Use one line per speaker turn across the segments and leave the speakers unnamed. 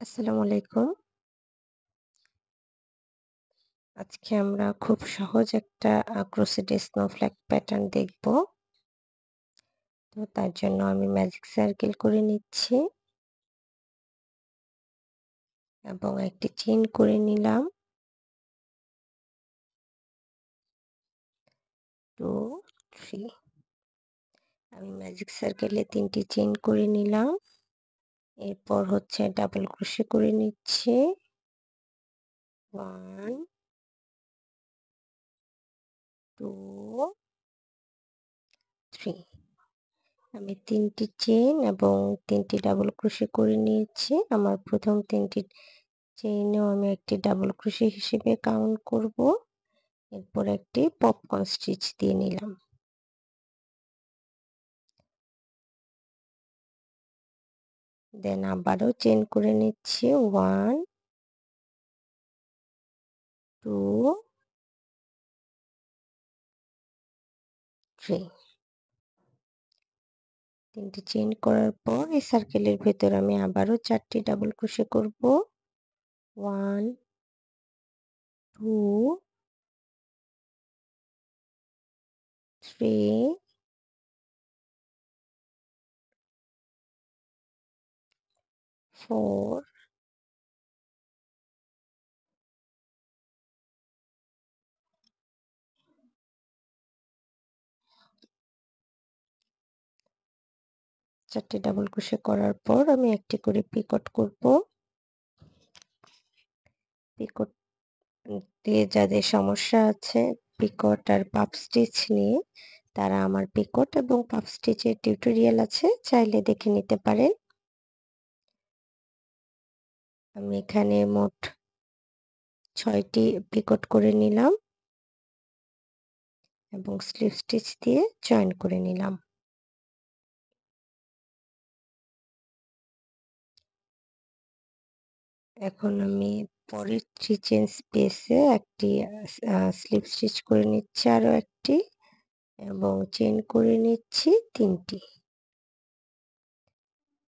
আসসালামু আলাইকুম। আজকে আমরা খুব সহজ একটা ক্রোশেটে স্নোফ্লেক প্যাটার্ন দেখব। তো তার জন্য আমি ম্যাজিক সার্কেল করে নিচ্ছি এবং একটি চেইন করে নিলাম। 2, 3 আমি ম্যাজিক সার্কেলে ৩টি চেইন করে নিলাম। এরপর হচ্ছে ডাবল ক্রোশে করে নিচ্ছি। 1, 2, 3 আমি ৩টি চেইন এবং ৩টি ডাবল ক্রোশে করে নিয়েছি। আমার প্রথম ৩টি চেইনেও আমি একটি ডাবল ক্রোশে হিসেবে কাউন্ট করব। এরপর একটি পপকর্ন স্টিচ দিয়ে নিলাম। দেন আবারও চেইন করে নিচ্ছি 1, 2, 3 3টি চেইন করার পর এই সার্কেলের ভেতর আমি আবারও 4টি ডাবল ক্রোশে করব। 1, 2, 3, 4, 4টি ডাবল ক্রোশে করার পর আমি একটি করে পিকট করব। পিকট দিয়ে যাদের সমস্যা আছে পিকট আর পাফ স্টিচ নিয়ে, তারা আমার পিকট এবং পাফ স্টিচের টিউটোরিয়াল আছে, চাইলে দেখে নিতে পারেন। আমি এখানে মোট 6টি পিকট করে নিলাম এবং স্লিপ স্টিচ দিয়ে জয়েন করে নিলাম। এখন আমি পরের 3 চেইন স্পেসে একটি স্লিপ স্টিচ করে নিচ্ছি আরো একটি এবং চেইন করে নিচ্ছি 3টি।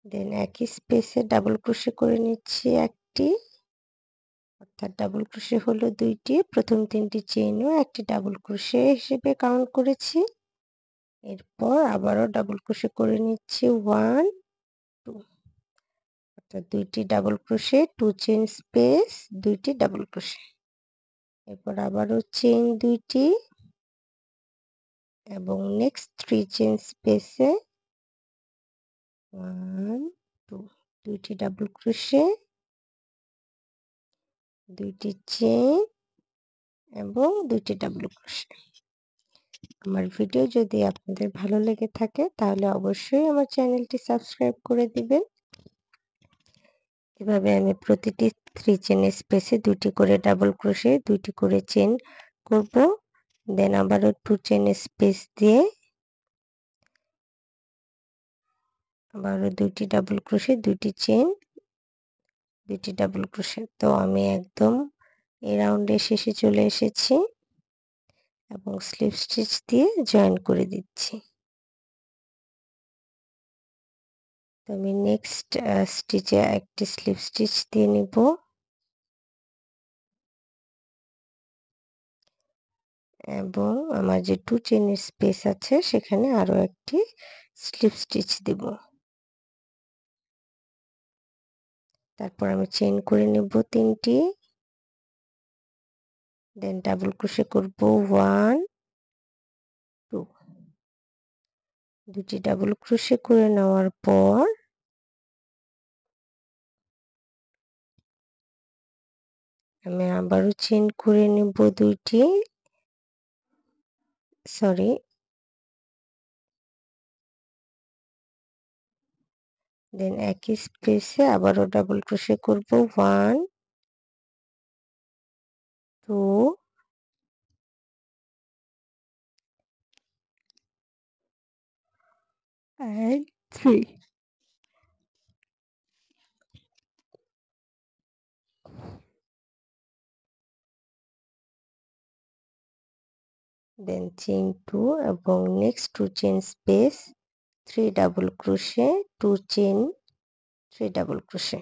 দেন একই স্পেসে ডাবল ক্রোশে করে নিচ্ছি একটি, অর্থাৎ ডাবল ক্রোশে হলো 2টি। প্রথম 3টি চেইনও একটি ডাবল ক্রোশে হিসেবে কাউন্ট করেছি। এরপর আবারও ডাবল ক্রোশে করে নিচ্ছি 1, 2 অর্থাৎ 2টি ডাবল ক্রোশে, 2 চেইন স্পেস, 2টি ডাবল ক্রোশে। এরপর আবারও চেইন 2টি এবং নেক্সট 3 চেইন স্পেসে 1, 2 2টি ডাবল ক্রোশে, 2টি চেইন এবং 2টি ডাবল ক্রোশে। আমার ভিডিও যদি আপনাদের ভালো লেগে থাকে তাহলে অবশ্যই আমার চ্যানেলটি সাবস্ক্রাইব করে দিবেন। এভাবে আমি প্রতিটি 3 চেইনের স্পেসে 2টি করে ডাবল ক্রোশে, 2টি করে চেইন করব। দেন আবারও 2 চেইনের স্পেস দিয়ে আবারও 2টি ডাবল ক্রোশে, 2টি চেইন, 2টি ডাবল ক্রোশে। তো আমি একদম এই রাউন্ডের শেষে চলে এসেছি এবং স্লিপ স্টিচ দিয়ে জয়েন করে দিচ্ছি। তো আমি নেক্সট স্টিচে একটি স্লিপ স্টিচ দিয়ে নিব এবং আমার যে 2 চেইনের স্পেস আছে সেখানে আরো একটি স্লিপ স্টিচ দিব। তারপর আমি চেইন করে নেব 3টি, দেন ডাবল ক্রোশে করব 1, 2 2টি ডাবল ক্রোশে করে নেওয়ার পর আমি আবারও চেইন করে নেব 2টি, সরি দেন একই স্পেসে আবারও ডাবল ক্রোশে করব 1, 2 and 3 দেন চেইন 2 এবং next 2 chain space, 3 double crochet, 2 chain, 3 double crochet.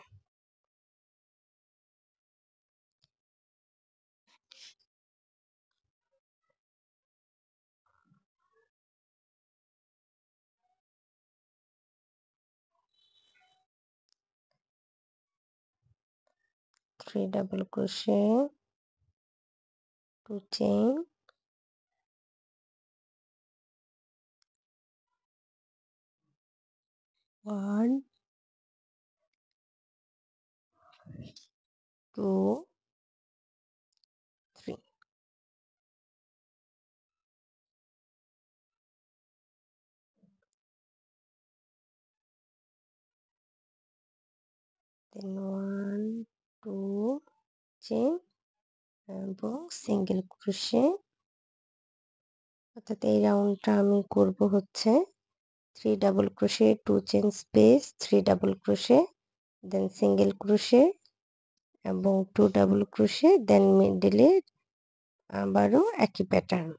3 double crochet, 2 chain, 1, 2, 3. Then 1, 2 chain এবং সিঙ্গেল ক্রোশে। অর্থাৎ এই রাউন্ডটা আমি করব হচ্ছে 3 double crochet, 2 chain space, 3 double crochet, then single crochet এবং 2 double crochet, then মিডলে আবারও একই প্যাটার্ন।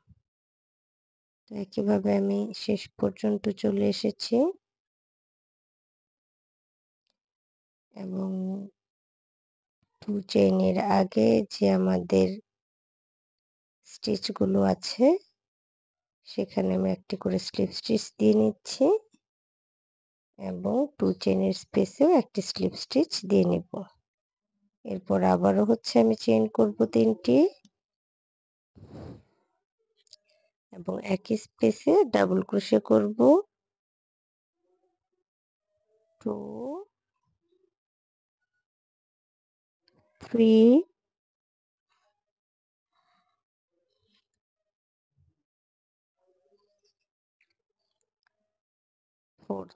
তো একইভাবে আমি শেষ পর্যন্ত চলে এসেছি এবং 2 চেইনের আগে যে আমাদের স্টিচগুলো আছে সেখানে আমি একটি করে স্লিপ স্টিচ দিয়ে নিচ্ছি এবং 2 চেইনের স্পেসেও একটি স্লিপ স্টিচ দিয়ে নেব। এরপর আবারও হচ্ছে আমি চেইন করব 3টি এবং একই স্পেসে ডাবল ক্রোশে করব 2, 3, 4।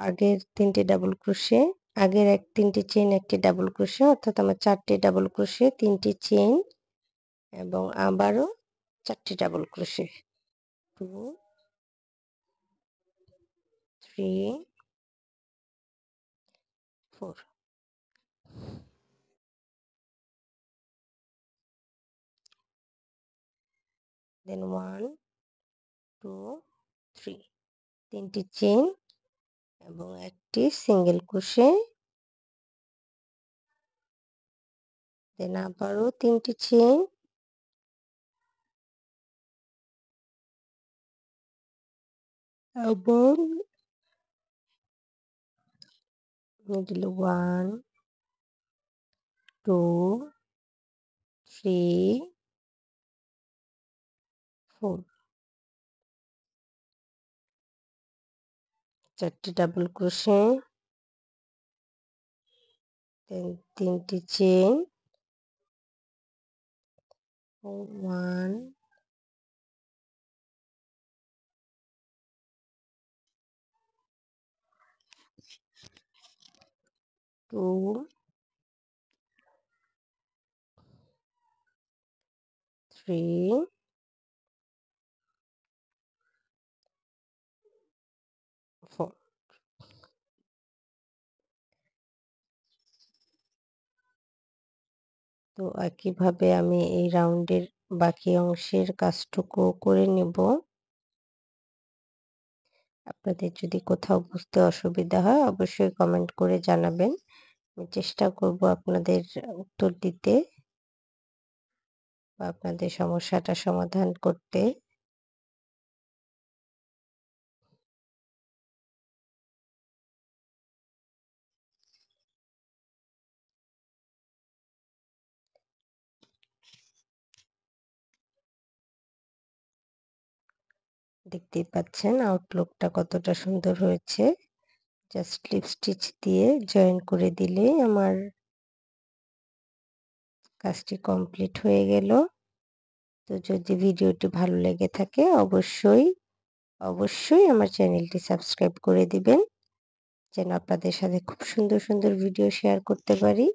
আগের 3টে ডাবল ক্রোশে, আগের 3টে চেইন, একটি ডাবল ক্রোশে, অর্থাৎ আমার 4টে ডাবল ক্রোশে, 3টি চেইন এবং আবারও 4টি ডাবল ক্রোশে। 2, 3, 4। দেন 1, 2, 3। 3টি চেইন এবং একটি সিঙ্গেল ক্রোশে। দেন আবারও 3টি চেইন এবং মিডলে 1, 2, 3, 4। 4টি ডাবল ক্রোশে, দেন 3টি চেইন, 1, 2, 3, 4। তো একইভাবে আমি এই রাউন্ডের বাকি অংশের কাজটুকু করে নেব। আপনাদের যদি কোথাও বুঝতে অসুবিধা হয় অবশ্যই কমেন্ট করে জানাবেন। আমি চেষ্টা করব আপনাদের উত্তর দিতে বা আপনাদের সমস্যাটা সমাধান করতে। দেখতেই পাচ্ছেন আউটলুকটা কতটা সুন্দর হয়েছে। জাস্ট স্লিপ স্টিচ দিয়ে জয়েন করে দিলেই আমার কাজটি কমপ্লিট হয়ে গেল। তো যদি ভিডিওটি ভালো লেগে থাকে অবশ্যই আমার চ্যানেলটি সাবস্ক্রাইব করে দিবেন যেন আপনাদের সাথে খুব সুন্দর সুন্দর ভিডিও শেয়ার করতে পারি।